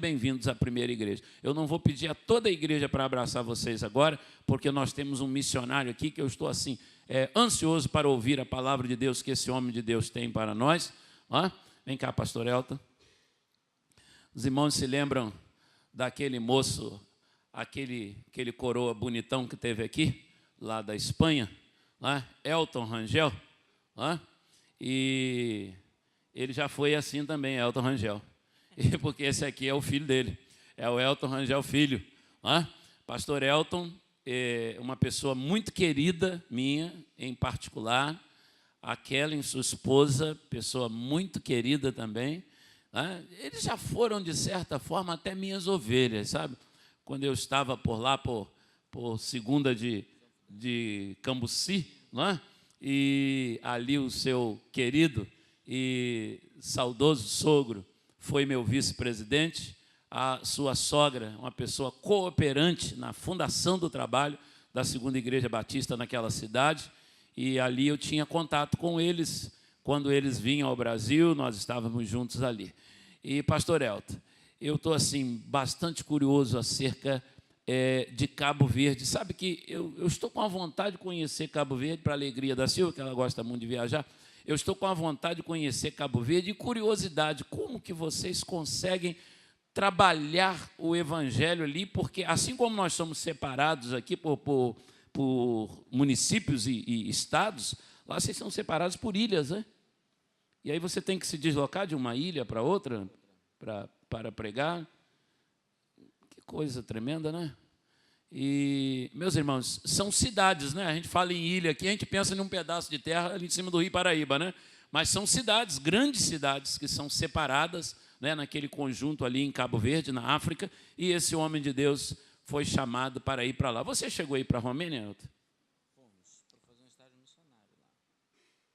bem-vindos à primeira igreja. Eu não vou pedir a toda a igreja para abraçar vocês agora, porque nós temos um missionário aqui que eu estou assim, ansioso para ouvir a palavra de Deus que esse homem de Deus tem para nós. Vem cá, pastor Elton. Os irmãos se lembram daquele moço, aquele coroa bonitão que teve aqui, lá da Espanha, Elton Rangel, e ele já foi assim também, Elton Rangel, porque esse aqui é o filho dele, é o Elton Rangel filho. Pastor Elton é uma pessoa muito querida minha, em particular, a Kellen, sua esposa, pessoa muito querida também. Eles já foram, de certa forma, até minhas ovelhas, sabe? Quando eu estava por lá, por segunda de Cambuci, e ali o seu querido e saudoso sogro foi meu vice-presidente, a sua sogra, uma pessoa cooperante na fundação do trabalho da Segunda Igreja Batista naquela cidade, e ali eu tinha contato com eles. Quando eles vinham ao Brasil, nós estávamos juntos ali. E, pastor Elton, eu estou assim, bastante curioso acerca de Cabo Verde. Sabe que eu estou com a vontade de conhecer Cabo Verde, para a alegria da Silvia, que ela gosta muito de viajar. Eu estou com a vontade de conhecer Cabo Verde e curiosidade, como que vocês conseguem trabalhar o evangelho ali, porque assim como nós somos separados aqui por municípios e estados, lá vocês são separados por ilhas, né? E aí você tem que se deslocar de uma ilha para outra para pregar. Que coisa tremenda, né? E, meus irmãos, são cidades, né? A gente fala em ilha aqui, a gente pensa em um pedaço de terra ali em cima do Rio Paraíba, né? Mas são cidades, grandes cidades, que são separadas, né, naquele conjunto ali em Cabo Verde, na África, e esse homem de Deus foi chamado para ir para lá. Você chegou a ir para a Romênia, Elton? Fomos para fazer um estágio missionário lá.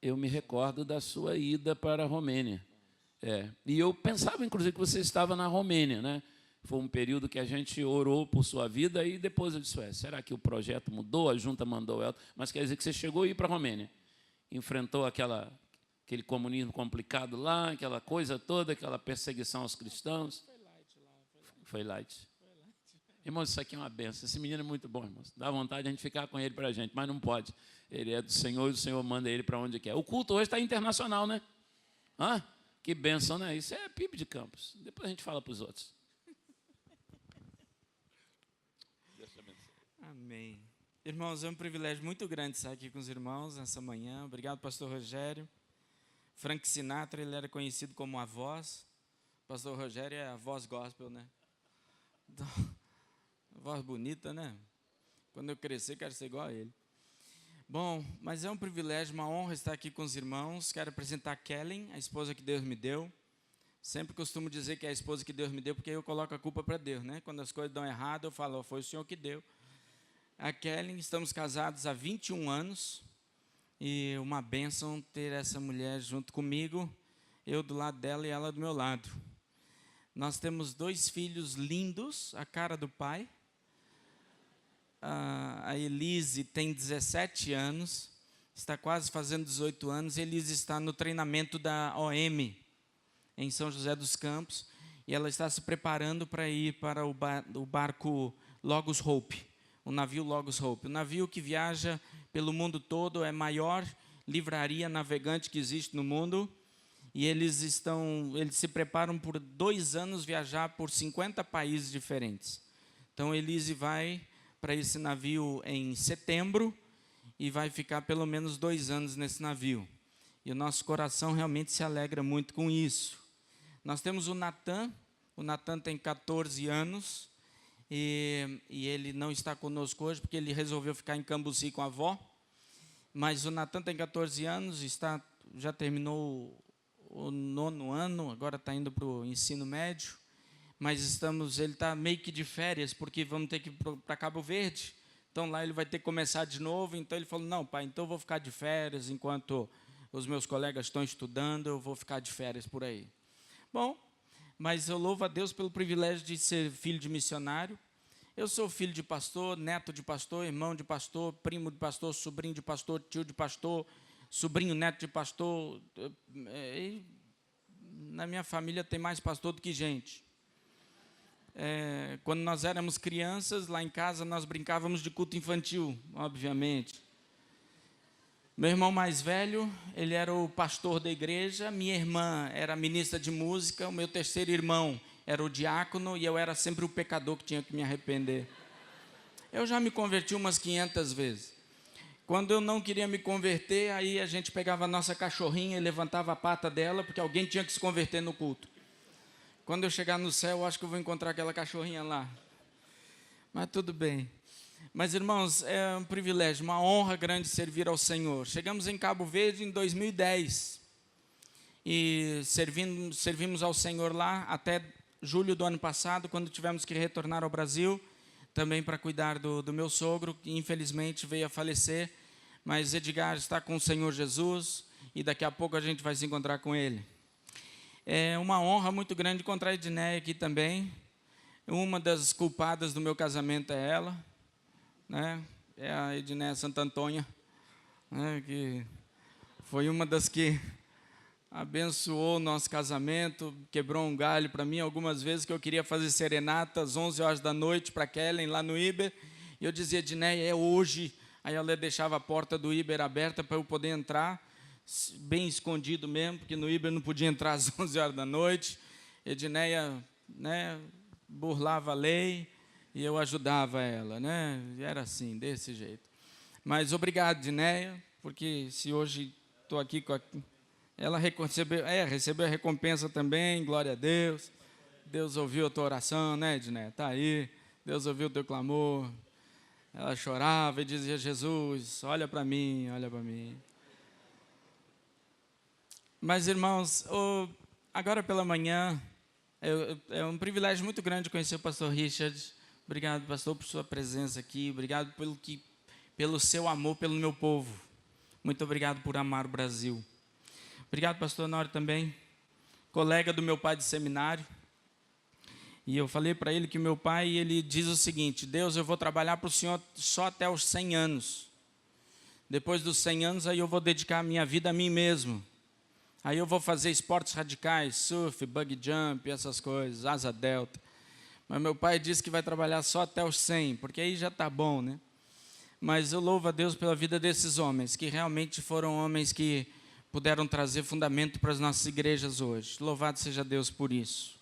Eu me recordo da sua ida para a Romênia. E eu pensava, inclusive, que você estava na Romênia, né? Foi um período que a gente orou por sua vida, e depois eu disse, será que o projeto mudou? A junta mandou o Elton, mas quer dizer que você chegou a ir para a Romênia. Enfrentou aquele comunismo complicado lá, aquela coisa toda, aquela perseguição aos cristãos. Foi light lá. Foi light. Irmãos, isso aqui é uma benção. Esse menino é muito bom, irmãos. Dá vontade de a gente ficar com ele para a gente, mas não pode. Ele é do Senhor e o Senhor manda ele para onde quer. O culto hoje está internacional, né? Que benção, né? Isso é PIB de Campos. Depois a gente fala para os outros. Deus te abençoe. Amém. Irmãos, é um privilégio muito grande estar aqui com os irmãos nessa manhã. Obrigado, pastor Rogério. Frank Sinatra, ele era conhecido como a voz. Pastor Rogério é a voz gospel, né? Então, voz bonita, né? Quando eu crescer, quero ser igual a ele. Bom, mas é um privilégio, uma honra estar aqui com os irmãos. Quero apresentar a Kellen, a esposa que Deus me deu. Sempre costumo dizer que é a esposa que Deus me deu, porque eu coloco a culpa para Deus, né? Quando as coisas dão errado, eu falo, foi o Senhor que deu. A Kellen, estamos casados há 21 anos. E uma bênção ter essa mulher junto comigo, eu do lado dela e ela do meu lado. Nós temos 2 filhos lindos, a cara do pai. A Elise tem 17 anos, está quase fazendo 18 anos. A Elise está no treinamento da OM, em São José dos Campos, e ela está se preparando para ir para o barco Logos Hope, o navio Logos Hope. O navio que viaja pelo mundo todo, é a maior livraria navegante que existe no mundo, e eles se preparam por 2 anos viajar por 50 países diferentes. Então, Elise vai para esse navio em setembro e vai ficar pelo menos 2 anos nesse navio. E o nosso coração realmente se alegra muito com isso. Nós temos o Natan tem 14 anos, e ele não está conosco hoje, porque ele resolveu ficar em Cambuci com a avó. Mas o Natan tem 14 anos, já terminou o 9º ano, agora está indo para o ensino médio. Mas ele está meio que de férias, porque vamos ter que ir para Cabo Verde. Então, lá ele vai ter que começar de novo. Então, ele falou, não, pai, então eu vou ficar de férias, enquanto os meus colegas estão estudando, eu vou ficar de férias por aí. Bom, mas eu louvo a Deus pelo privilégio de ser filho de missionário. Eu sou filho de pastor, neto de pastor, irmão de pastor, primo de pastor, sobrinho de pastor, tio de pastor, sobrinho neto de pastor. Na minha família tem mais pastor do que gente. quando nós éramos crianças, lá em casa nós brincávamos de culto infantil, obviamente. Meu irmão mais velho, ele era o pastor da igreja, minha irmã era ministra de música, o meu terceiro irmão era o diácono e eu era sempre o pecador que tinha que me arrepender. Eu já me converti umas 500 vezes. Quando eu não queria me converter, aí a gente pegava a nossa cachorrinha e levantava a pata dela, porque alguém tinha que se converter no culto. Quando eu chegar no céu, eu acho que eu vou encontrar aquela cachorrinha lá. Mas tudo bem. Mas, irmãos, é um privilégio, uma honra grande servir ao Senhor. Chegamos em Cabo Verde em 2010 e servimos ao Senhor lá até julho do ano passado, quando tivemos que retornar ao Brasil, também para cuidar do meu sogro, que infelizmente veio a falecer, mas Edgar está com o Senhor Jesus e daqui a pouco a gente vai se encontrar com ele. É uma honra muito grande encontrar a Edneia aqui também. Uma das culpadas do meu casamento é ela, né? É a Edneia Santo Antônio, né? Que foi uma das que abençoou o nosso casamento, quebrou um galho para mim algumas vezes que eu queria fazer serenata às 11 horas da noite para Kellen lá no Iber, e eu dizia, Edneia, é hoje. Aí ela deixava a porta do Iber aberta para eu poder entrar, bem escondido mesmo, porque no Iber não podia entrar às 11 horas da noite. Edneia, né, burlava a lei e eu ajudava ela, né? Era assim, desse jeito. Mas obrigado, Edneia, porque se hoje estou aqui com a... Ela recebeu a recompensa também, glória a Deus. Deus ouviu a tua oração, né, Edneia? Está aí, Deus ouviu o teu clamor. Ela chorava e dizia, Jesus, olha para mim, olha para mim. Mas, irmãos, agora pela manhã, é um privilégio muito grande conhecer o pastor Richard. Obrigado, pastor, por sua presença aqui. Obrigado pelo seu amor pelo meu povo. Muito obrigado por amar o Brasil. Obrigado, pastor Honório, também, colega do meu pai de seminário. E eu falei para ele que meu pai, ele diz o seguinte, Deus, eu vou trabalhar para o Senhor só até os 100 anos. Depois dos 100 anos, aí eu vou dedicar a minha vida a mim mesmo. Aí eu vou fazer esportes radicais, surf, bungee jump, essas coisas, asa delta. Mas meu pai disse que vai trabalhar só até os 100, porque aí já está bom, né? Mas eu louvo a Deus pela vida desses homens, que realmente foram homens que puderam trazer fundamento para as nossas igrejas hoje. Louvado seja Deus por isso.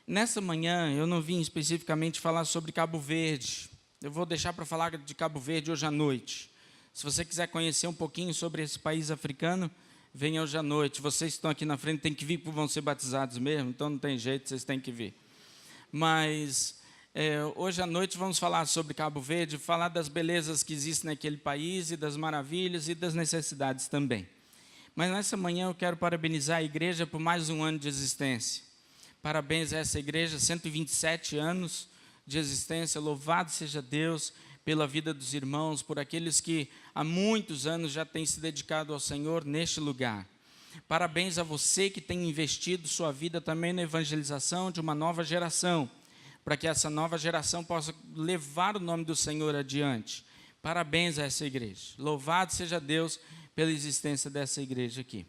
Nessa manhã, eu não vim especificamente falar sobre Cabo Verde. Eu vou deixar para falar de Cabo Verde hoje à noite. Se você quiser conhecer um pouquinho sobre esse país africano, venha hoje à noite. Vocês que estão aqui na frente têm que vir, porque vão ser batizados mesmo, então não tem jeito, vocês têm que vir. Mas hoje à noite vamos falar sobre Cabo Verde, falar das belezas que existem naquele país, e das maravilhas e das necessidades também. Mas nessa manhã eu quero parabenizar a igreja por mais um ano de existência. Parabéns a essa igreja, 127 anos de existência. Louvado seja Deus pela vida dos irmãos, por aqueles que há muitos anos já têm se dedicado ao Senhor neste lugar. Parabéns a você que tem investido sua vida também na evangelização de uma nova geração, para que essa nova geração possa levar o nome do Senhor adiante. Parabéns a essa igreja. Louvado seja Deus pela existência dessa igreja aqui.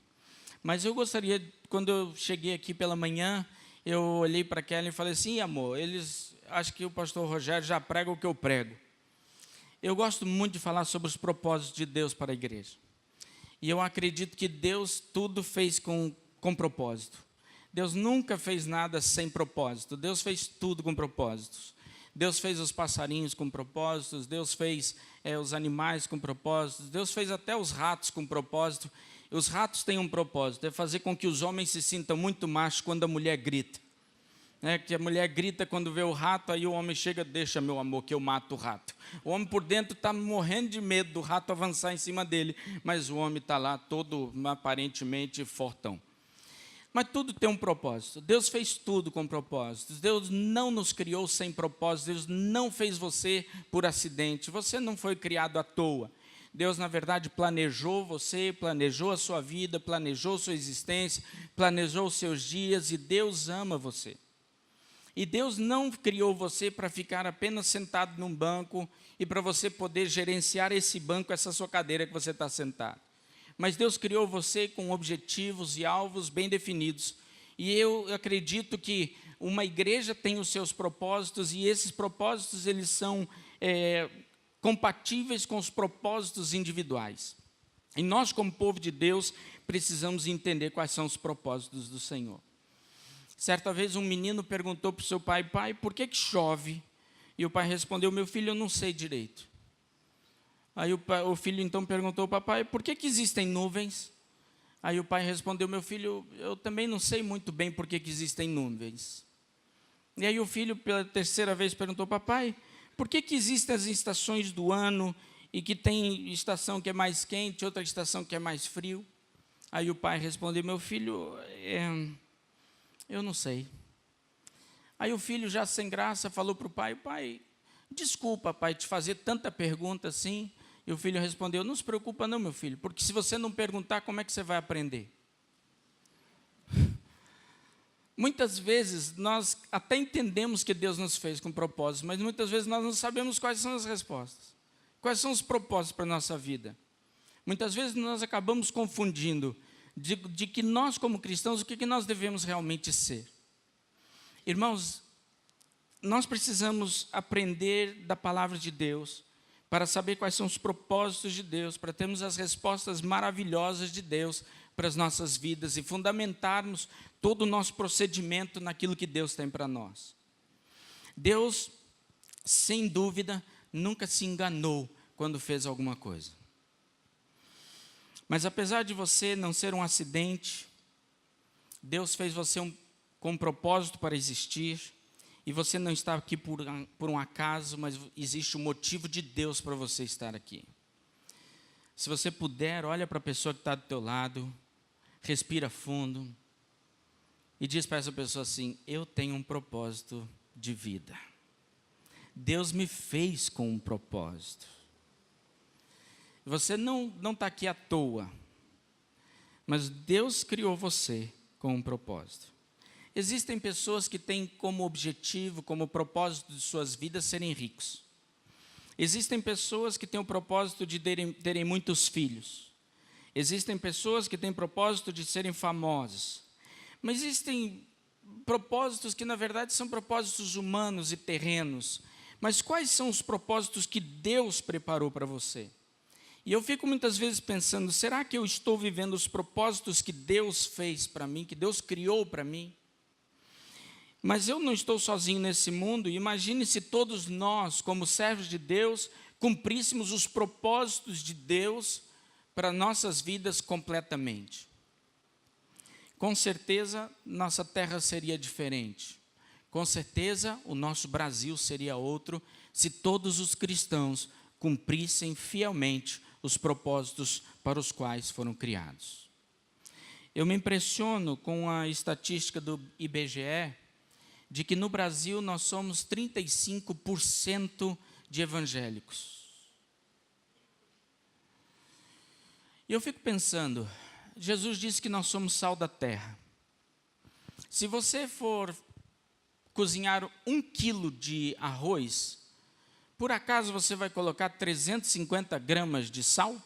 Mas eu gostaria, quando eu cheguei aqui pela manhã, eu olhei para Kellen e falei assim, amor, acho que o pastor Rogério já prega o que eu prego. Eu gosto muito de falar sobre os propósitos de Deus para a igreja. E eu acredito que Deus tudo fez com propósito. Deus nunca fez nada sem propósito. Deus fez tudo com propósitos. Deus fez os passarinhos com propósitos, Deus fez os animais com propósitos, Deus fez até os ratos com propósito. Os ratos têm um propósito, é fazer com que os homens se sintam muito machos quando a mulher grita. Que a mulher grita quando vê o rato, aí o homem chega, deixa meu amor que eu mato o rato. O homem por dentro está morrendo de medo do rato avançar em cima dele, mas o homem está lá todo aparentemente fortão. Mas tudo tem um propósito. Deus fez tudo com propósitos. Deus não nos criou sem propósito. Deus não fez você por acidente. Você não foi criado à toa. Deus, na verdade, planejou você, planejou a sua vida, planejou sua existência, planejou os seus dias, e Deus ama você. E Deus não criou você para ficar apenas sentado num banco e para você poder gerenciar esse banco, essa sua cadeira que você está sentado. Mas Deus criou você com objetivos e alvos bem definidos. E eu acredito que uma igreja tem os seus propósitos, e esses propósitos eles são compatíveis com os propósitos individuais. E nós, como povo de Deus, precisamos entender quais são os propósitos do Senhor. Certa vez um menino perguntou para o seu pai: pai, por que chove? E o pai respondeu: meu filho, eu não sei direito. Aí o filho então perguntou ao papai: por que existem nuvens? Aí o pai respondeu: meu filho, eu também não sei muito bem por que existem nuvens. E aí o filho, pela terceira vez, perguntou: papai, por que existem as estações do ano, e que tem estação que é mais quente, outra estação que é mais frio? Aí o pai respondeu: meu filho, eu não sei. Aí o filho, já sem graça, falou para o pai: pai, desculpa, pai, te fazer tanta pergunta assim. E o filho respondeu: não se preocupa não, meu filho, porque se você não perguntar, como é que você vai aprender? Muitas vezes nós até entendemos que Deus nos fez com propósitos, mas muitas vezes nós não sabemos quais são as respostas, quais são os propósitos para a nossa vida. Muitas vezes nós acabamos confundindo de que nós, como cristãos, o que nós devemos realmente ser. Irmãos, nós precisamos aprender da palavra de Deus para saber quais são os propósitos de Deus, para termos as respostas maravilhosas de Deus para as nossas vidas e fundamentarmos todo o nosso procedimento naquilo que Deus tem para nós. Deus, sem dúvida, nunca se enganou quando fez alguma coisa. Mas apesar de você não ser um acidente, Deus fez você com um propósito para existir, e você não está aqui por um acaso, mas existe um motivo de Deus para você estar aqui. Se você puder, olha para a pessoa que está do teu lado, respira fundo e diz para essa pessoa assim: eu tenho um propósito de vida. Deus me fez com um propósito. Você não está aqui à toa, mas Deus criou você com um propósito. Existem pessoas que têm como objetivo, como propósito de suas vidas serem ricos. Existem pessoas que têm o propósito de terem muitos filhos. Existem pessoas que têm propósito de serem famosas. Mas existem propósitos que, na verdade, são propósitos humanos e terrenos. Mas quais são os propósitos que Deus preparou para você? E eu fico muitas vezes pensando: será que eu estou vivendo os propósitos que Deus fez para mim, que Deus criou para mim? Mas eu não estou sozinho nesse mundo. Imagine se todos nós, como servos de Deus, cumpríssemos os propósitos de Deus para nossas vidas completamente. Com certeza, nossa terra seria diferente. Com certeza, o nosso Brasil seria outro, se todos os cristãos cumprissem fielmente os propósitos para os quais foram criados. Eu me impressiono com a estatística do IBGE, de que no Brasil nós somos 35% de evangélicos. E eu fico pensando, Jesus disse que nós somos sal da terra. Se você for cozinhar 1 quilo de arroz, por acaso você vai colocar 350 gramas de sal?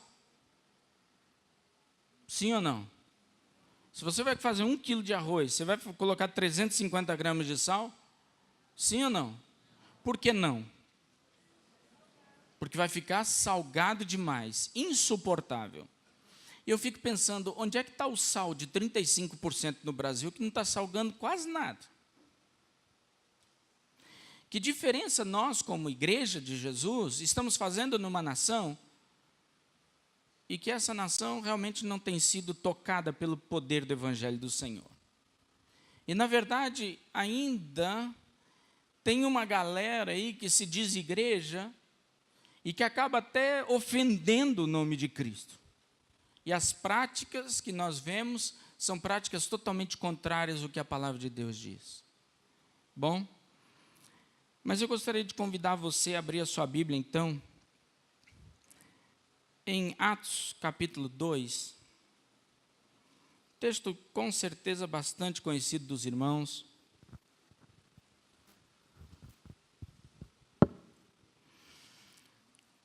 Sim ou não? Se você vai fazer 1 quilo de arroz, você vai colocar 350 gramas de sal? Sim ou não? Por que não? Porque vai ficar salgado demais, insuportável. E eu fico pensando, onde é que está o sal de 35% no Brasil que não está salgando quase nada? Que diferença nós, como igreja de Jesus, estamos fazendo numa nação e que essa nação realmente não tem sido tocada pelo poder do Evangelho do Senhor. E, na verdade, ainda tem uma galera aí que se diz igreja e que acaba até ofendendo o nome de Cristo. E as práticas que nós vemos são práticas totalmente contrárias ao que a palavra de Deus diz. Bom, mas eu gostaria de convidar você a abrir a sua Bíblia, então, em Atos, capítulo 2, texto com certeza bastante conhecido dos irmãos.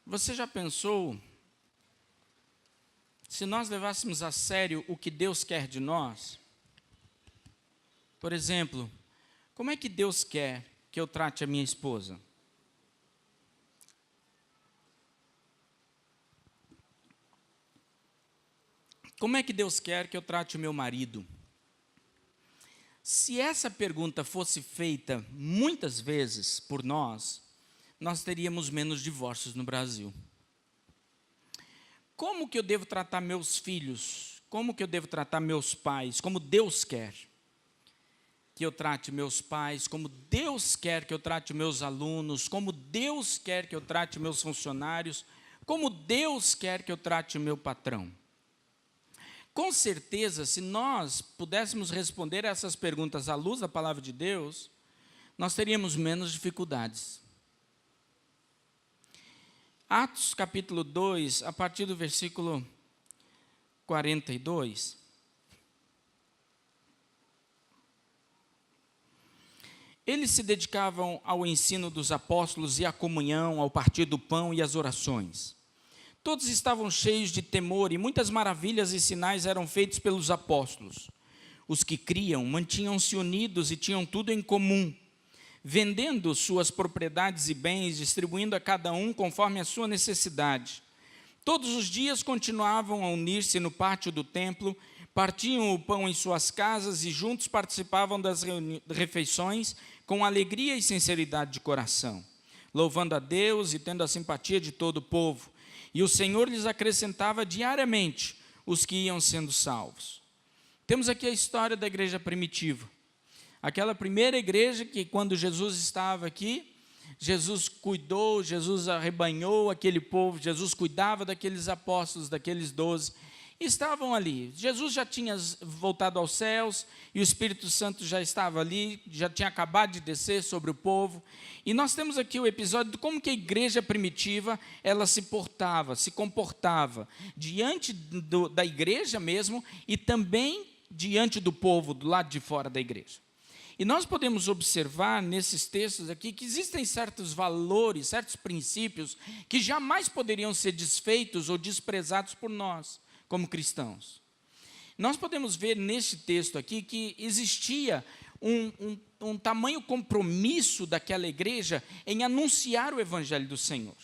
Você já pensou, se nós levássemos a sério o que Deus quer de nós, Por exemplo, como é que Deus quer que eu trate a minha esposa? Como é que Deus quer que eu trate o meu marido? Se essa pergunta fosse feita muitas vezes por nós teríamos menos divórcios no Brasil. Como que eu devo tratar meus filhos? Como que eu devo tratar meus pais? Como Deus quer que eu trate meus pais? Como Deus quer que eu trate meus alunos? Como Deus quer que eu trate meus funcionários? Como Deus quer que eu trate o meu patrão? Com certeza, se nós pudéssemos responder a essas perguntas à luz da palavra de Deus, nós teríamos menos dificuldades. Atos capítulo 2, a partir do versículo 42. Eles se dedicavam ao ensino dos apóstolos e à comunhão, ao partir do pão e às orações. Todos estavam cheios de temor e muitas maravilhas e sinais eram feitos pelos apóstolos. Os que criam mantinham-se unidos e tinham tudo em comum, vendendo suas propriedades e bens, distribuindo a cada um conforme a sua necessidade. Todos os dias continuavam a unir-se no pátio do templo, partiam o pão em suas casas e juntos participavam das refeições com alegria e sinceridade de coração, louvando a Deus e tendo a simpatia de todo o povo. E o Senhor lhes acrescentava diariamente os que iam sendo salvos. Temos aqui a história da igreja primitiva. Aquela primeira igreja que, quando Jesus estava aqui, Jesus cuidou, Jesus arrebanhou aquele povo, Jesus cuidava daqueles apóstolos, daqueles 12, e estavam ali. Jesus já tinha voltado aos céus, e o Espírito Santo já estava ali, já tinha acabado de descer sobre o povo. E nós temos aqui o episódio de como que a igreja primitiva, ela se portava, se comportava, diante da igreja mesmo, e também diante do povo, do lado de fora da igreja. E nós podemos observar nesses textos aqui que existem certos valores, certos princípios que jamais poderiam ser desfeitos ou desprezados por nós, como cristãos. Nós podemos ver neste texto aqui que existia um tamanho compromisso daquela igreja em anunciar o evangelho do Senhor.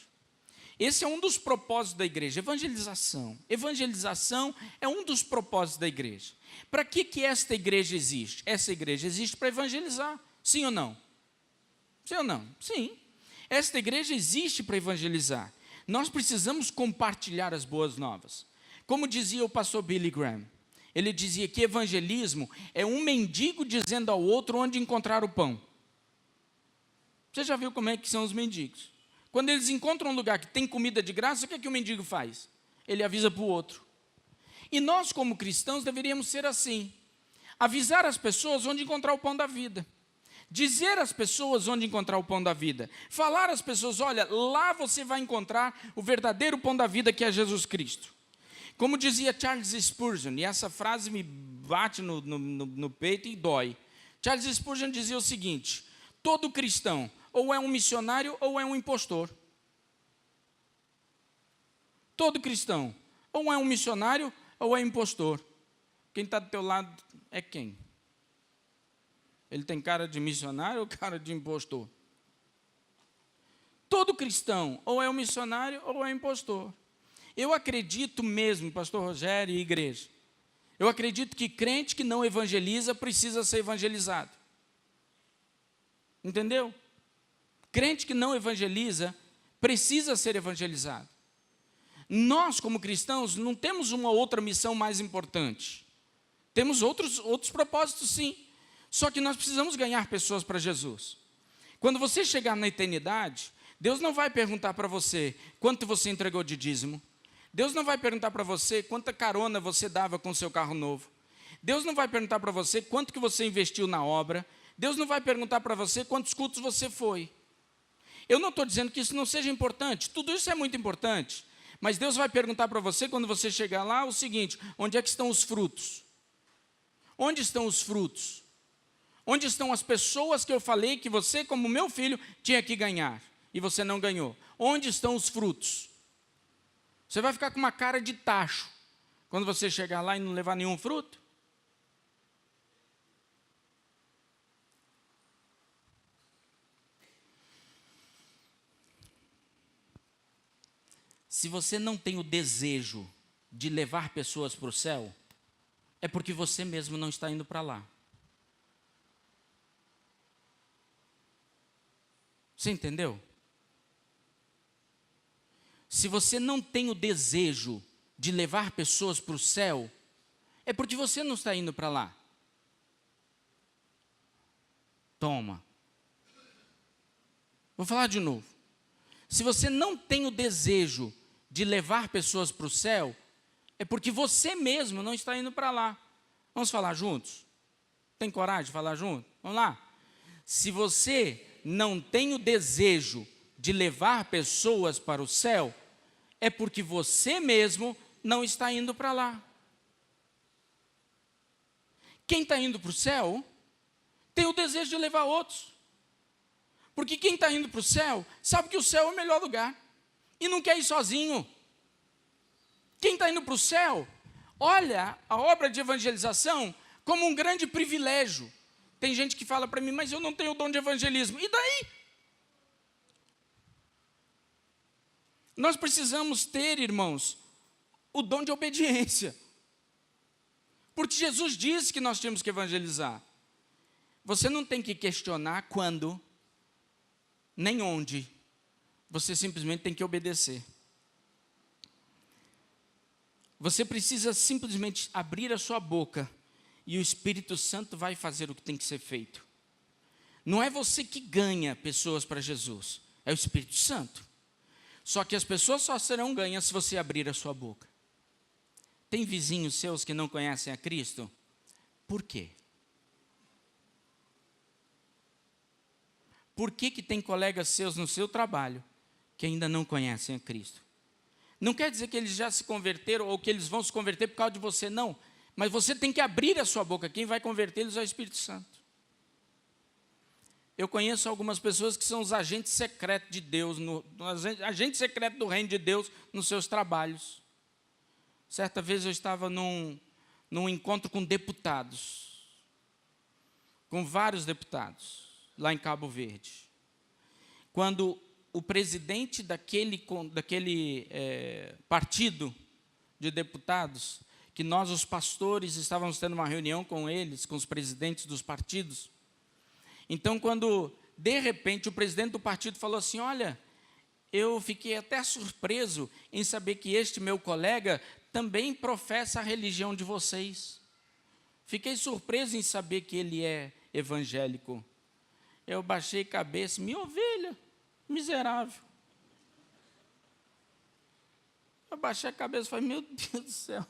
Esse é um dos propósitos da igreja, evangelização. Evangelização é um dos propósitos da igreja. Para que esta igreja existe? Essa igreja existe para evangelizar, sim ou não? Sim ou não? Sim. Esta igreja existe para evangelizar. Nós precisamos compartilhar as boas novas. Como dizia o pastor Billy Graham, ele dizia que evangelismo é um mendigo dizendo ao outro onde encontrar o pão. Você já viu como é que são os mendigos? Quando eles encontram um lugar que tem comida de graça, o que é que o mendigo faz? Ele avisa para o outro. E nós, como cristãos, deveríamos ser assim. Avisar as pessoas onde encontrar o pão da vida. Dizer às pessoas onde encontrar o pão da vida. Falar às pessoas, olha, lá você vai encontrar o verdadeiro pão da vida, que é Jesus Cristo. Como dizia Charles Spurgeon, e essa frase me bate no peito e dói. Charles Spurgeon dizia o seguinte: todo cristão ou é um missionário ou é um impostor. Todo cristão ou é um missionário ou é impostor. Quem está do teu lado é quem? Ele tem cara de missionário ou cara de impostor? Todo cristão ou é um missionário ou é um impostor. Eu acredito mesmo, pastor Rogério e igreja, eu acredito que crente que não evangeliza precisa ser evangelizado. Entendeu? Crente que não evangeliza precisa ser evangelizado. Nós, como cristãos, não temos uma outra missão mais importante. Temos outros propósitos, sim. Só que nós precisamos ganhar pessoas para Jesus. Quando você chegar na eternidade, Deus não vai perguntar para você quanto você entregou de dízimo. Deus não vai perguntar para você quanta carona você dava com o seu carro novo. Deus não vai perguntar para você quanto que você investiu na obra. Deus não vai perguntar para você quantos cultos você foi. Eu não estou dizendo que isso não seja importante. Tudo isso é muito importante. Mas Deus vai perguntar para você, quando você chegar lá, o seguinte: onde é que estão os frutos? Onde estão os frutos? Onde estão as pessoas que eu falei que você, como meu filho, tinha que ganhar e você não ganhou? Onde estão os frutos? Você vai ficar com uma cara de tacho quando você chegar lá e não levar nenhum fruto? Se você não tem o desejo de levar pessoas para o céu, é porque você mesmo não está indo para lá. Você entendeu? Se você não tem o desejo de levar pessoas para o céu, é porque você não está indo para lá. Toma. Vou falar de novo. Se você não tem o desejo de levar pessoas para o céu, é porque você mesmo não está indo para lá. Vamos falar juntos? Tem coragem de falar junto? Vamos lá? Se você não tem o desejo de levar pessoas para o céu, é porque você mesmo não está indo para lá. Quem está indo para o céu tem o desejo de levar outros. Porque quem está indo para o céu sabe que o céu é o melhor lugar e não quer ir sozinho. Quem está indo para o céu olha a obra de evangelização como um grande privilégio. Tem gente que fala para mim, mas eu não tenho o dom de evangelismo. E daí? Nós precisamos ter, irmãos, o dom de obediência. Porque Jesus disse que nós tínhamos que evangelizar. Você não tem que questionar quando, nem onde. Você simplesmente tem que obedecer. Você precisa simplesmente abrir a sua boca e o Espírito Santo vai fazer o que tem que ser feito. Não é você que ganha pessoas para Jesus, é o Espírito Santo. Só que as pessoas só serão ganhas se você abrir a sua boca. Tem vizinhos seus que não conhecem a Cristo? Por quê? Por que tem colegas seus no seu trabalho que ainda não conhecem a Cristo? Não quer dizer que eles já se converteram ou que eles vão se converter por causa de você, não. Mas você tem que abrir a sua boca. Quem vai convertê-los é o Espírito Santo. Eu conheço algumas pessoas que são os agentes secretos de Deus, agentes secretos do reino de Deus nos seus trabalhos. Certa vez eu estava num encontro com deputados, com vários deputados, lá em Cabo Verde. Quando o presidente daquele partido de deputados, que nós, os pastores, estávamos tendo uma reunião com eles, com os presidentes dos partidos. Então, quando, de repente, o presidente do partido falou assim, olha, eu fiquei até surpreso em saber que este meu colega também professa a religião de vocês. Fiquei surpreso em saber que ele é evangélico. Eu baixei a cabeça, minha ovelha, miserável. Eu baixei a cabeça e falei, meu Deus do céu,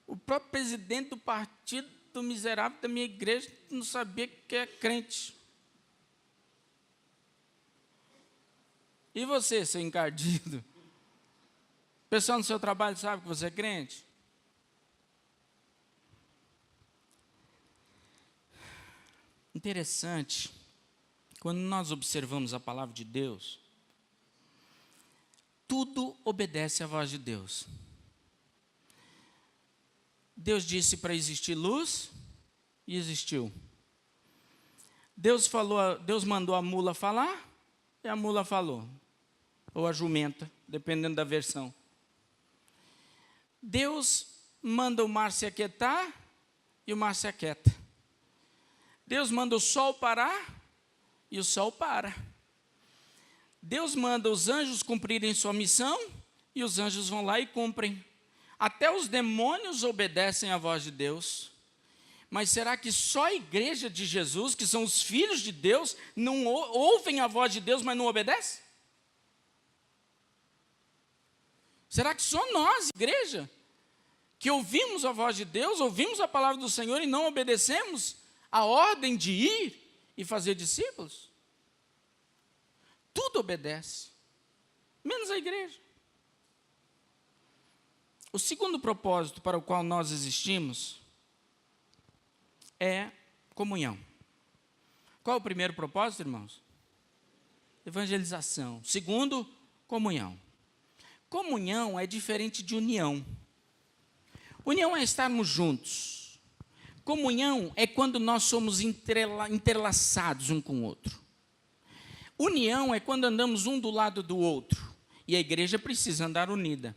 o próprio presidente do partido do miserável da minha igreja não sabia que é crente. E você, seu encardido? O pessoal no seu trabalho sabe que você é crente? Interessante, quando nós observamos a palavra de Deus, tudo obedece à voz de Deus. Deus disse para existir luz e existiu. Deus mandou a mula falar e a mula falou. Ou a jumenta, dependendo da versão. Deus manda o mar se aquietar e o mar se aquieta. Deus manda o sol parar e o sol para. Deus manda os anjos cumprirem sua missão e os anjos vão lá e cumprem. Até os demônios obedecem à voz de Deus. Mas será que só a igreja de Jesus, que são os filhos de Deus, não ouvem a voz de Deus, mas não obedecem? Será que só nós, igreja, que ouvimos a voz de Deus, ouvimos a palavra do Senhor e não obedecemos a ordem de ir e fazer discípulos? Tudo obedece, menos a igreja. O segundo propósito para o qual nós existimos é comunhão. Qual é o primeiro propósito, irmãos? Evangelização. Segundo, comunhão. Comunhão é diferente de união. União é estarmos juntos. Comunhão é quando nós somos interlaçados um com o outro. União é quando andamos um do lado do outro. E a igreja precisa andar unida.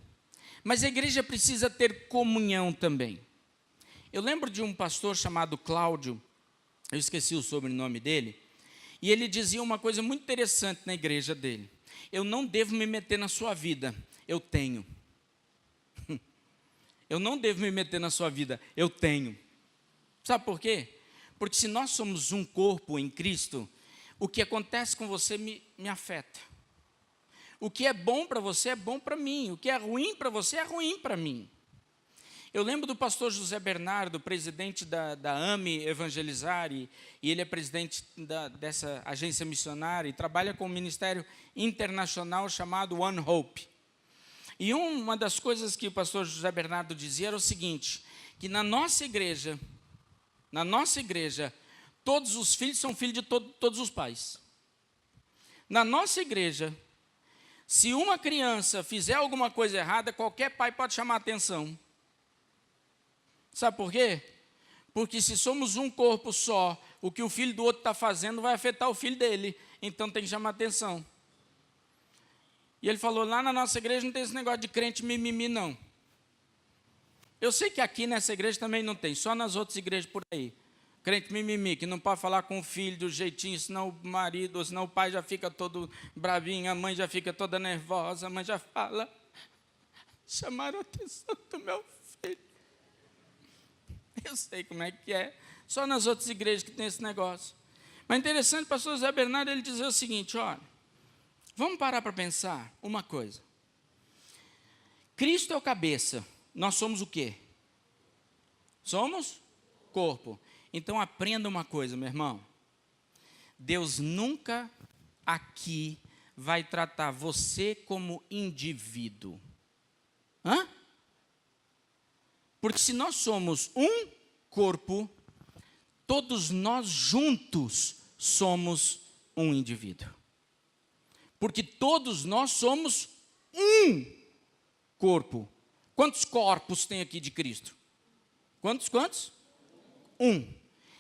Mas a igreja precisa ter comunhão também. Eu lembro de um pastor chamado Cláudio, eu esqueci o sobrenome dele, e ele dizia uma coisa muito interessante na igreja dele. Eu não devo me meter na sua vida, eu tenho. Eu não devo me meter na sua vida, eu tenho. Sabe por quê? Porque se nós somos um corpo em Cristo, o que acontece com você me afeta. O que é bom para você é bom para mim, o que é ruim para você é ruim para mim. Eu lembro do pastor José Bernardo, presidente da AME Evangelizar, e ele é presidente dessa agência missionária e trabalha com um ministério internacional chamado One Hope. E uma das coisas que o pastor José Bernardo dizia era o seguinte, que na nossa igreja, todos os filhos são filhos de todos os pais. Na nossa igreja, se uma criança fizer alguma coisa errada, qualquer pai pode chamar a atenção. Sabe por quê? Porque se somos um corpo só, o que o filho do outro está fazendo vai afetar o filho dele. Então tem que chamar atenção. E ele falou, lá na nossa igreja não tem esse negócio de crente mimimi, não. Eu sei que aqui nessa igreja também não tem, só nas outras igrejas por aí. Crente mimimi, que não pode falar com o filho do jeitinho, senão o marido, ou senão o pai já fica todo bravinho, a mãe já fica toda nervosa, a mãe já fala, chamaram a atenção do meu filho. Eu sei como é que é, só nas outras igrejas que tem esse negócio. Mas interessante, o pastor José Bernardo, ele dizia o seguinte, olha, vamos parar para pensar uma coisa. Cristo é o cabeça, nós somos o quê? Somos corpo. Então aprenda uma coisa, meu irmão. Deus nunca aqui vai tratar você como indivíduo. Hã? Porque se nós somos um corpo, todos nós juntos somos um indivíduo. Porque todos nós somos um corpo. Quantos corpos tem aqui de Cristo? Quantos? Um.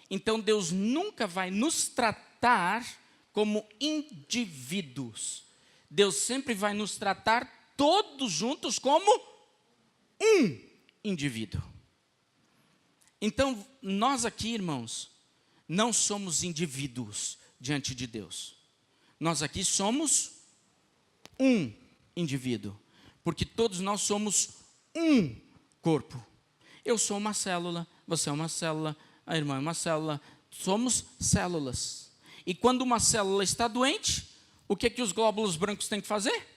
Então Deus nunca vai nos tratar como indivíduos. Deus sempre vai nos tratar todos juntos como um indivíduo. Então, nós aqui, irmãos, não somos indivíduos diante de Deus. Nós aqui somos um indivíduo, porque todos nós somos um corpo. Eu sou uma célula, você é uma célula, a irmã é uma célula, somos células. E quando uma célula está doente, o que os glóbulos brancos têm que fazer?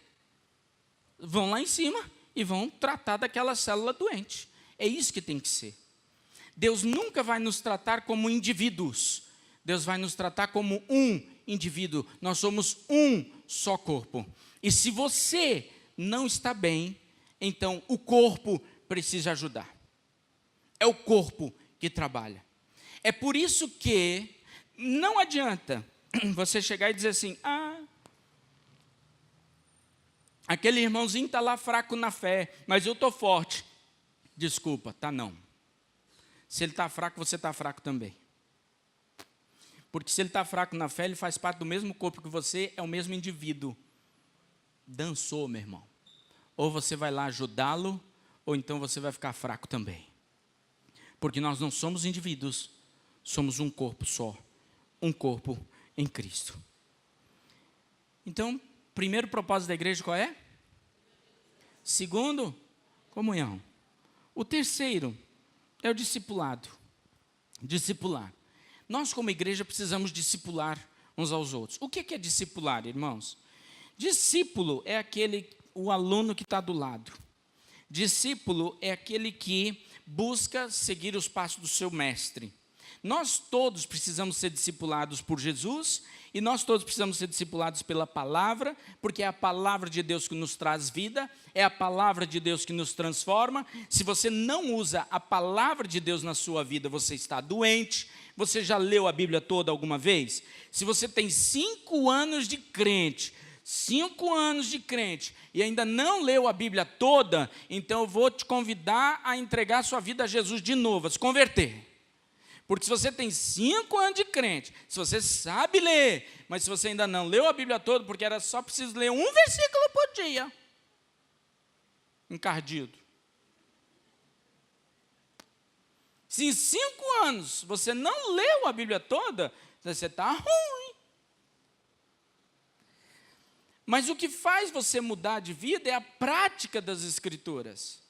Vão lá em cima e vão tratar daquela célula doente. É isso que tem que ser. Deus nunca vai nos tratar como indivíduos. Deus vai nos tratar como um indivíduo. Nós somos um só corpo. E se você não está bem, então o corpo precisa ajudar. É o corpo que trabalha. É por isso que não adianta você chegar e dizer assim, aquele irmãozinho está lá fraco na fé, mas eu estou forte. Desculpa, tá não. Se ele está fraco, você está fraco também. Porque se ele está fraco na fé, ele faz parte do mesmo corpo que você, é o mesmo indivíduo. Dançou, meu irmão. Ou você vai lá ajudá-lo, ou então você vai ficar fraco também. Porque nós não somos indivíduos, somos um corpo só. Um corpo em Cristo. Então, primeiro propósito da igreja qual é? Segundo, comunhão. O terceiro é o discipulado. Discipular. Nós, como igreja, precisamos discipular uns aos outros. O que é discipular, irmãos? Discípulo é o aluno que está do lado. Discípulo é aquele que busca seguir os passos do seu mestre. Nós todos precisamos ser discipulados por Jesus e nós todos precisamos ser discipulados pela palavra, porque é a palavra de Deus que nos traz vida, é a palavra de Deus que nos transforma. Se você não usa a palavra de Deus na sua vida, você está doente. Você já leu a Bíblia toda alguma vez? Se você tem 5 anos de crente, 5 anos de crente e ainda não leu a Bíblia toda, então eu vou te convidar a entregar sua vida a Jesus de novo, a se converter. Porque se você tem 5 anos de crente, se você sabe ler, mas se você ainda não leu a Bíblia toda, porque era só preciso ler um versículo por dia, encardido. Se em 5 anos você não leu a Bíblia toda, você está ruim. Mas o que faz você mudar de vida é a prática das Escrituras.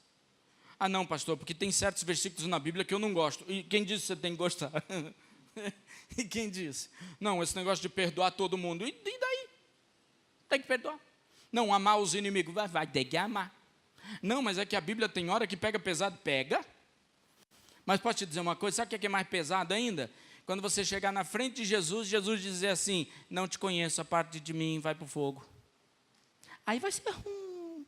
Ah, não, pastor, porque tem certos versículos na Bíblia que eu não gosto. E quem disse que você tem que gostar? E quem disse? Não, esse negócio de perdoar todo mundo. E daí? Tem que perdoar. Não, amar os inimigos. Vai ter que amar. Não, mas é que a Bíblia tem hora que pega pesado. Pega. Mas posso te dizer uma coisa, sabe o que é mais pesado ainda? Quando você chegar na frente de Jesus, Jesus dizer assim, não te conheço, a parte de mim, vai para o fogo. Aí vai ser ruim.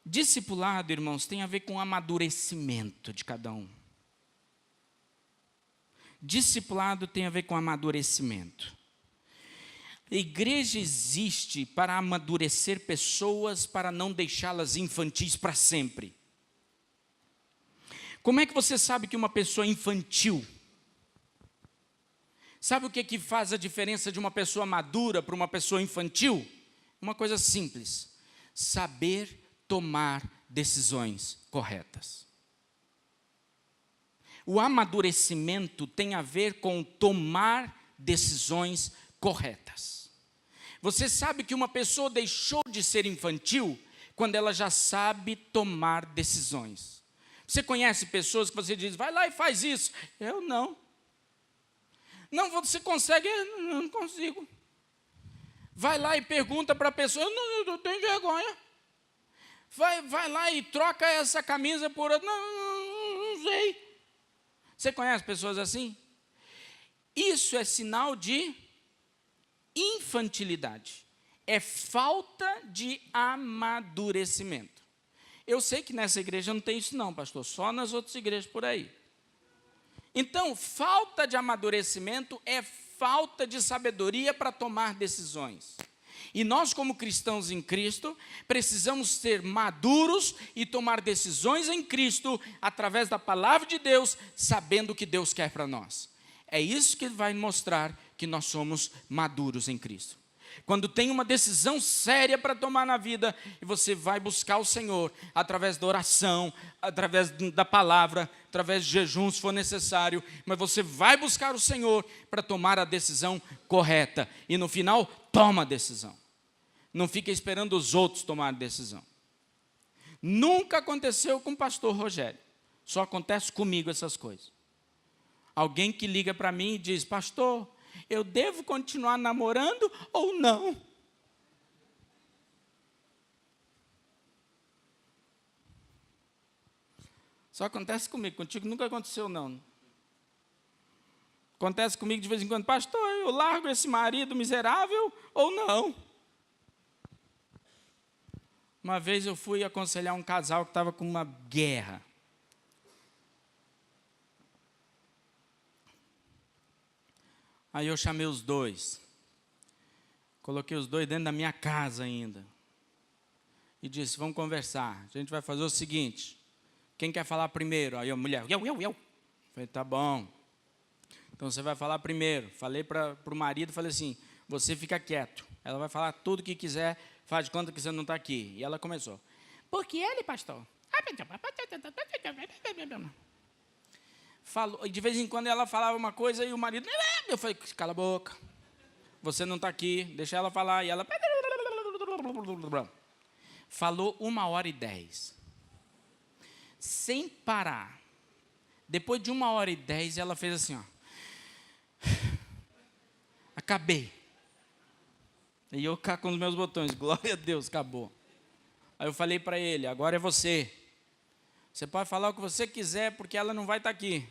Discipulado, irmãos, tem a ver com o amadurecimento de cada um. Discipulado tem a ver com amadurecimento. A igreja existe para amadurecer pessoas, para não deixá-las infantis para sempre. Como é que você sabe que uma pessoa é infantil? Sabe o que faz a diferença de uma pessoa madura para uma pessoa infantil? Uma coisa simples: saber tomar decisões corretas. O amadurecimento tem a ver com tomar decisões corretas. Você sabe que uma pessoa deixou de ser infantil quando ela já sabe tomar decisões. Você conhece pessoas que você diz, vai lá e faz isso. Eu não. Não, você consegue? Eu não consigo. Vai lá e pergunta para a pessoa, eu tenho vergonha. Vai lá e troca essa camisa por outra. Não sei. Você conhece pessoas assim? Isso é sinal de infantilidade. É falta de amadurecimento. Eu sei que nessa igreja não tem isso não, pastor, só nas outras igrejas por aí. Então, falta de amadurecimento é falta de sabedoria para tomar decisões. E nós, como cristãos em Cristo, precisamos ser maduros e tomar decisões em Cristo, através da palavra de Deus, sabendo o que Deus quer para nós. É isso que vai mostrar que nós somos maduros em Cristo. Quando tem uma decisão séria para tomar na vida, e você vai buscar o Senhor, através da oração, através da palavra, através de jejum, se for necessário, mas você vai buscar o Senhor para tomar a decisão correta, e no final, toma a decisão. Não fica esperando os outros tomarem a decisão. Nunca aconteceu com o pastor Rogério, só acontece comigo essas coisas. Alguém que liga para mim e diz, pastor, eu devo continuar namorando ou não? Só acontece comigo, contigo nunca aconteceu não. Acontece comigo de vez em quando, pastor, eu largo esse marido miserável ou não? Uma vez eu fui aconselhar um casal que estava com uma guerra. Aí eu chamei os dois, coloquei os dois dentro da minha casa ainda, e disse, vamos conversar, a gente vai fazer o seguinte, quem quer falar primeiro? Aí a mulher, eu. Falei, tá bom, então você vai falar primeiro. Falei para o marido, falei assim, você fica quieto, ela vai falar tudo o que quiser, faz de conta que você não está aqui. E ela começou, porque ele, pastor? Falou, de vez em quando ela falava uma coisa e o marido, eu falei, cala a boca, você não está aqui, deixa ela falar. E ela falou 1h10, sem parar. Depois de 1h10, ela fez assim, ó, acabei. E eu cá com os meus botões, glória a Deus, acabou. Aí eu falei para ele, agora é você. Você pode falar o que você quiser, porque ela não vai estar aqui.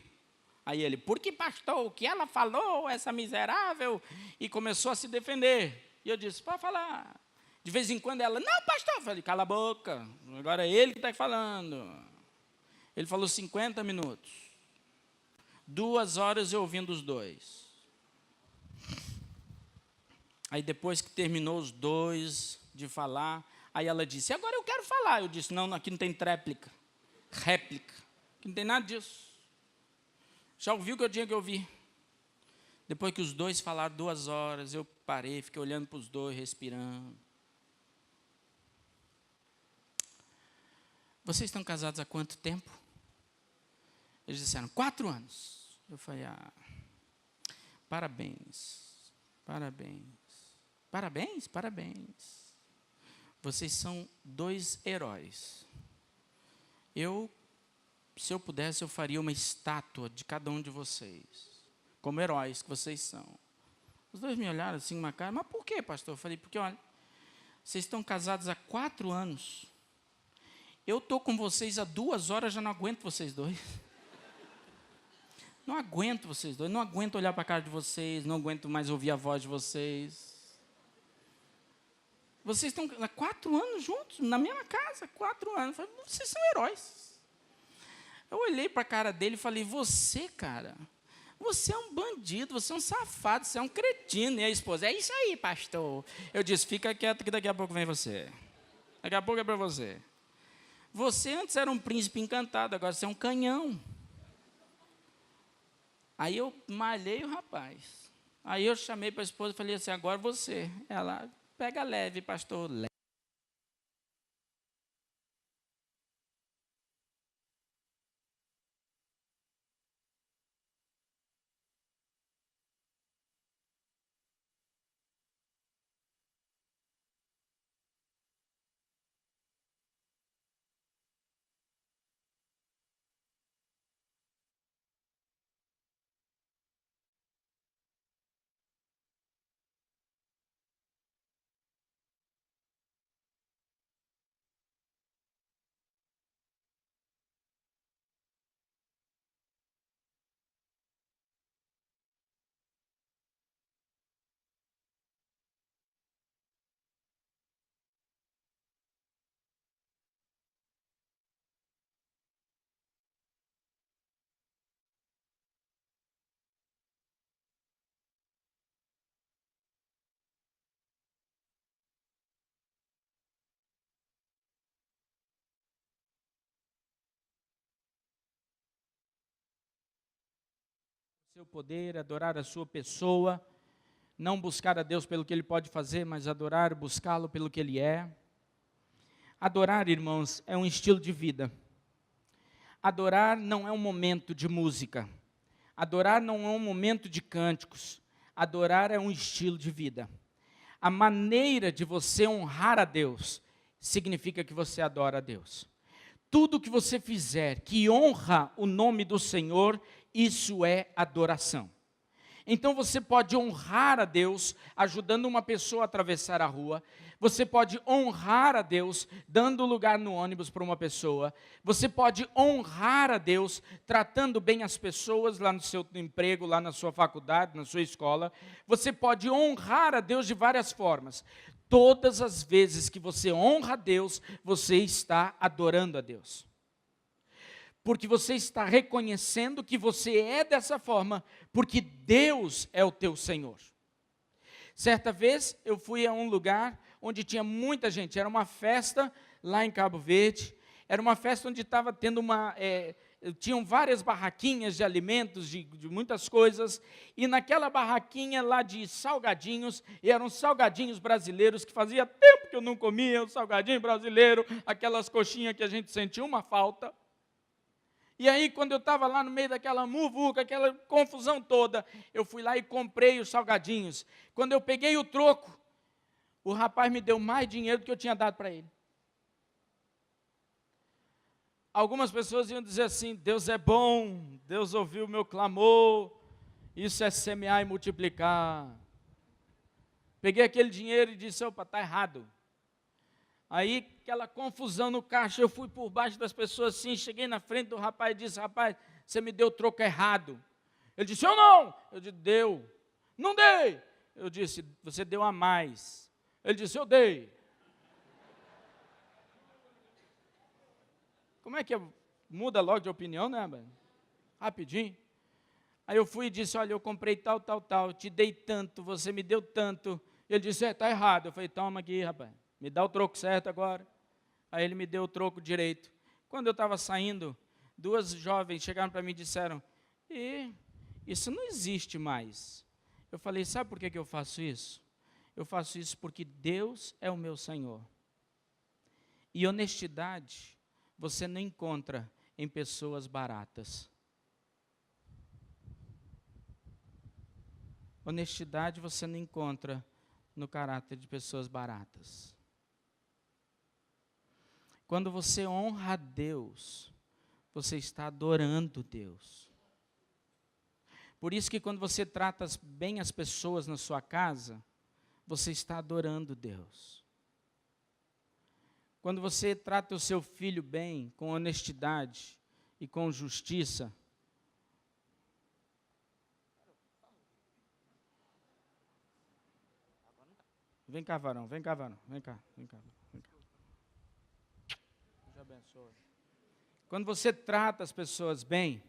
Aí ele, por que pastor, o que ela falou, essa miserável? E começou a se defender. E eu disse, pode falar. De vez em quando ela, não pastor, eu falei, cala a boca, agora é ele que está falando. Ele falou 50 minutos. 2 horas eu ouvindo os dois. Aí depois que terminou os dois de falar, aí ela disse, agora eu quero falar. Eu disse, não, aqui não tem réplica, aqui não tem nada disso. Já ouviu o que eu tinha que ouvir. Depois que os dois falaram 2 horas, eu parei, fiquei olhando para os dois, respirando. Vocês estão casados há quanto tempo? Eles disseram, 4 anos. Eu falei, parabéns, parabéns, parabéns, parabéns. Vocês são 2 heróis. Se eu pudesse, eu faria uma estátua de cada um de vocês, como heróis que vocês são. Os dois me olharam assim, uma cara, mas por quê, pastor? Eu falei, porque, olha, vocês estão casados há 4 anos. Eu estou com vocês há 2 horas, já não aguento vocês dois. Não aguento vocês dois, não aguento olhar para a cara de vocês, não aguento mais ouvir a voz de vocês. Vocês estão há 4 anos juntos, na mesma casa, 4 anos. Eu falei, vocês são heróis. Eu olhei para a cara dele e falei, você, cara, você é um bandido, você é um safado, você é um cretino. E a esposa, é isso aí, pastor. Eu disse, fica quieto que daqui a pouco vem você. Daqui a pouco é para você. Você antes era um príncipe encantado, agora você é um canhão. Aí eu malhei o rapaz. Aí eu chamei para a esposa e falei assim, agora você. Ela, pega leve, pastor, leve. Seu poder, adorar a sua pessoa, não buscar a Deus pelo que Ele pode fazer, mas adorar, buscá-lo pelo que Ele é. Adorar, irmãos, é um estilo de vida. Adorar não é um momento de música. Adorar não é um momento de cânticos. Adorar é um estilo de vida. A maneira de você honrar a Deus significa que você adora a Deus. Tudo que você fizer que honra o nome do Senhor, isso é adoração. Então você pode honrar a Deus ajudando uma pessoa a atravessar a rua. Você pode honrar a Deus dando lugar no ônibus para uma pessoa. Você pode honrar a Deus tratando bem as pessoas lá no seu emprego, lá na sua faculdade, na sua escola. Você pode honrar a Deus de várias formas. Todas as vezes que você honra a Deus, você está adorando a Deus. Porque você está reconhecendo que você é dessa forma, porque Deus é o teu Senhor. Certa vez eu fui a um lugar onde tinha muita gente, era uma festa lá em Cabo Verde, era uma festa onde estava tendo tinham várias barraquinhas de alimentos, de muitas coisas, e naquela barraquinha lá de salgadinhos, e eram salgadinhos brasileiros, que fazia tempo que eu não comia, um salgadinho brasileiro, aquelas coxinhas que a gente sentia uma falta. E aí, quando eu estava lá no meio daquela muvuca, aquela confusão toda, eu fui lá e comprei os salgadinhos. Quando eu peguei o troco, o rapaz me deu mais dinheiro do que eu tinha dado para ele. Algumas pessoas iam dizer assim, Deus é bom, Deus ouviu o meu clamor, isso é semear e multiplicar. Peguei aquele dinheiro e disse, opa, está errado. Aí, aquela confusão no caixa, eu fui por baixo das pessoas assim, cheguei na frente do rapaz e disse, rapaz, você me deu o troco errado. Ele disse, eu não. Eu disse, deu. Não dei. Eu disse, você deu a mais. Ele disse, eu dei. Como é que muda logo de opinião, né, mano? Rapidinho. Aí eu fui e disse, olha, eu comprei tal, te dei tanto, você me deu tanto. Ele disse, está errado. Eu falei, toma aqui, rapaz. Me dá o troco certo agora. Aí ele me deu o troco direito. Quando eu estava saindo, 2 jovens chegaram para mim e disseram, isso não existe mais. Eu falei, sabe por que eu faço isso? Eu faço isso porque Deus é o meu Senhor. E honestidade você não encontra em pessoas baratas. Honestidade você não encontra no caráter de pessoas baratas. Quando você honra a Deus, você está adorando Deus. Por isso que quando você trata bem as pessoas na sua casa, você está adorando Deus. Quando você trata o seu filho bem, com honestidade e com justiça, vem cá, varão, vem cá, varão, vem cá, vem cá, vem cá. Deus abençoe. Quando você trata as pessoas bem,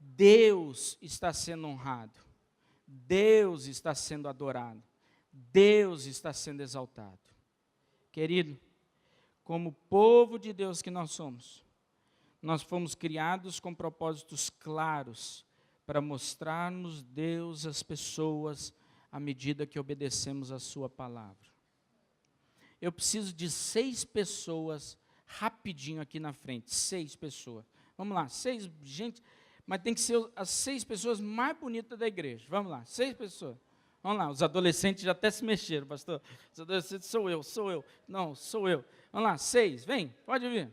Deus está sendo honrado, Deus está sendo adorado, Deus está sendo exaltado. Querido, como povo de Deus que nós somos, nós fomos criados com propósitos claros para mostrarmos Deus às pessoas à medida que obedecemos a sua palavra. Eu preciso de 6 pessoas rapidinho aqui na frente, 6 pessoas. Vamos lá, 6, gente, mas tem que ser as 6 pessoas mais bonitas da igreja. Vamos lá, 6 pessoas. Vamos lá, os adolescentes já até se mexeram, pastor. Os adolescentes, sou eu. Não, sou eu. Vamos lá, 6, vem, pode vir.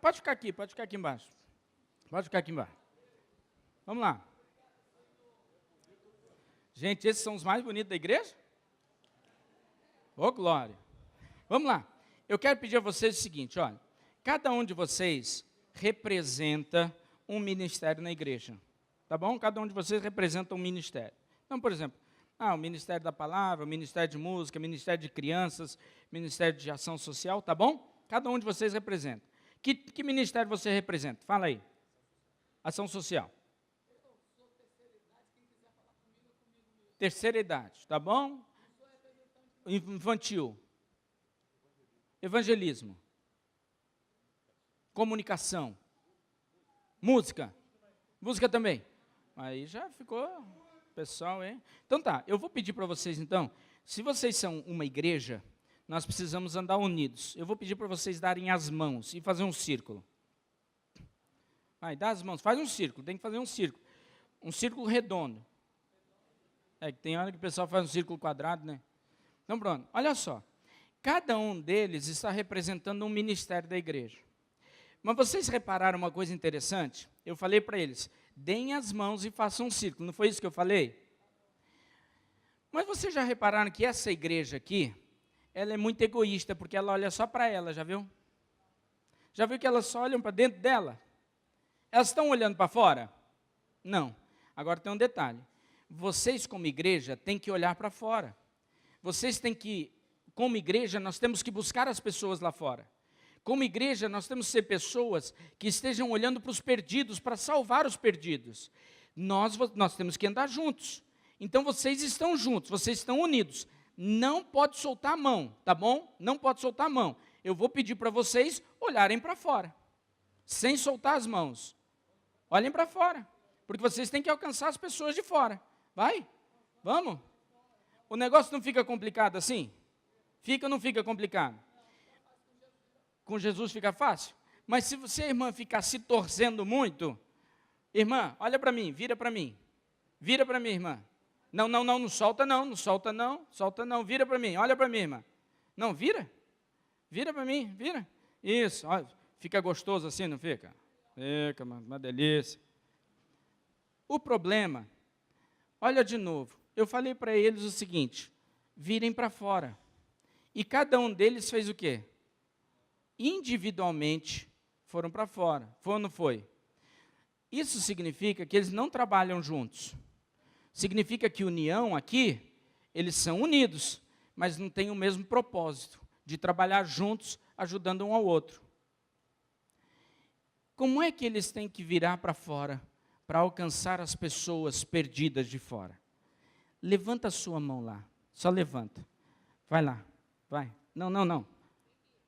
Pode ficar aqui embaixo. Pode ficar aqui embaixo. Vamos lá. Gente, esses são os mais bonitos da igreja? Ô, glória. Vamos lá. Eu quero pedir a vocês o seguinte, olha. Cada um de vocês representa um ministério na igreja. Tá bom? Cada um de vocês representa um ministério. Então, por exemplo, o Ministério da Palavra, o Ministério de Música, o Ministério de Crianças, o Ministério de Ação Social, tá bom? Cada um de vocês representa. Que ministério você representa? Fala aí. Ação Social. Terceira idade, tá bom? Infantil. Evangelismo. Comunicação. Música. Música também. Aí já ficou, pessoal, hein? Então tá, eu vou pedir para vocês então, se vocês são uma igreja, nós precisamos andar unidos. Eu vou pedir para vocês darem as mãos e fazer um círculo. Vai, dá as mãos, faz um círculo, tem que fazer um círculo. Um círculo redondo. É que tem hora que o pessoal faz um círculo quadrado, né? Então pronto, olha só. Cada um deles está representando um ministério da igreja. Mas vocês repararam uma coisa interessante? Eu falei para eles, deem as mãos e façam um círculo. Não foi isso que eu falei? Mas vocês já repararam que essa igreja aqui, ela é muito egoísta, porque ela olha só para ela, já viu? Já viu que elas só olham para dentro dela? Elas estão olhando para fora? Não. Agora tem um detalhe. Vocês, como igreja, têm que olhar para fora. Vocês têm que, como igreja, nós temos que buscar as pessoas lá fora. Como igreja, nós temos que ser pessoas que estejam olhando para os perdidos, para salvar os perdidos. Nós temos que andar juntos. Então, vocês estão juntos, vocês estão unidos. Não pode soltar a mão, tá bom? Não pode soltar a mão. Eu vou pedir para vocês olharem para fora, sem soltar as mãos. Olhem para fora, porque vocês têm que alcançar as pessoas de fora. Vai? Vamos? O negócio não fica complicado assim? Fica ou não fica complicado? Com Jesus fica fácil? Mas se você, irmã, ficar se torcendo muito, irmã, olha para mim, vira para mim. Vira para mim, irmã. Não solta não, vira para mim, olha para mim, irmã. Não, vira para mim, vira. Isso, olha, fica gostoso assim, não fica? Fica, uma delícia. O problema, olha de novo, eu falei para eles o seguinte, virem para fora. E cada um deles fez o quê? Individualmente foram para fora. Foi ou não foi? Isso significa que eles não trabalham juntos. Significa que união aqui, eles são unidos, mas não têm o mesmo propósito de trabalhar juntos, ajudando um ao outro. Como é que eles têm que virar para fora para alcançar as pessoas perdidas de fora? Levanta a sua mão lá, só levanta. Vai lá, vai. Não.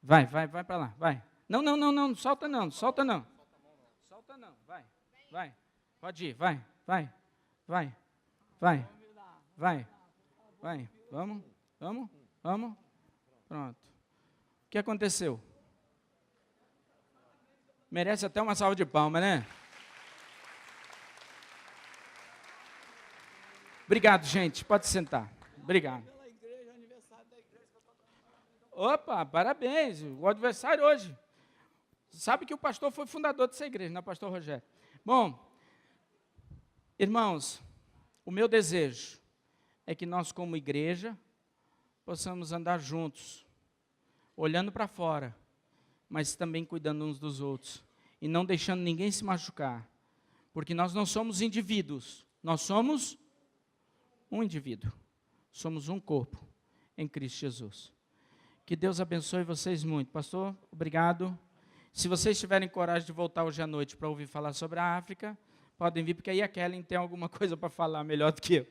Vai para lá, vai. Não, não, não, não, solta não, solta não. Solta não, vai, vai. Pode ir, vai, vai, vai, vai, vai, vai. Vamos, vamos, vamos. Pronto. O que aconteceu? Merece até uma salva de palmas, né? Obrigado, gente. Pode sentar. Obrigado. Opa, parabéns. O aniversário hoje. Sabe que o pastor foi fundador dessa igreja, não é, pastor Rogério? Bom, irmãos, o meu desejo é que nós, como igreja, possamos andar juntos, olhando para fora, mas também cuidando uns dos outros, e não deixando ninguém se machucar, porque nós não somos indivíduos, nós somos um indivíduo, somos um corpo em Cristo Jesus. Que Deus abençoe vocês muito. Pastor, obrigado. Se vocês tiverem coragem de voltar hoje à noite para ouvir falar sobre a África, podem vir, porque aí a Kellen tem alguma coisa para falar melhor do que eu.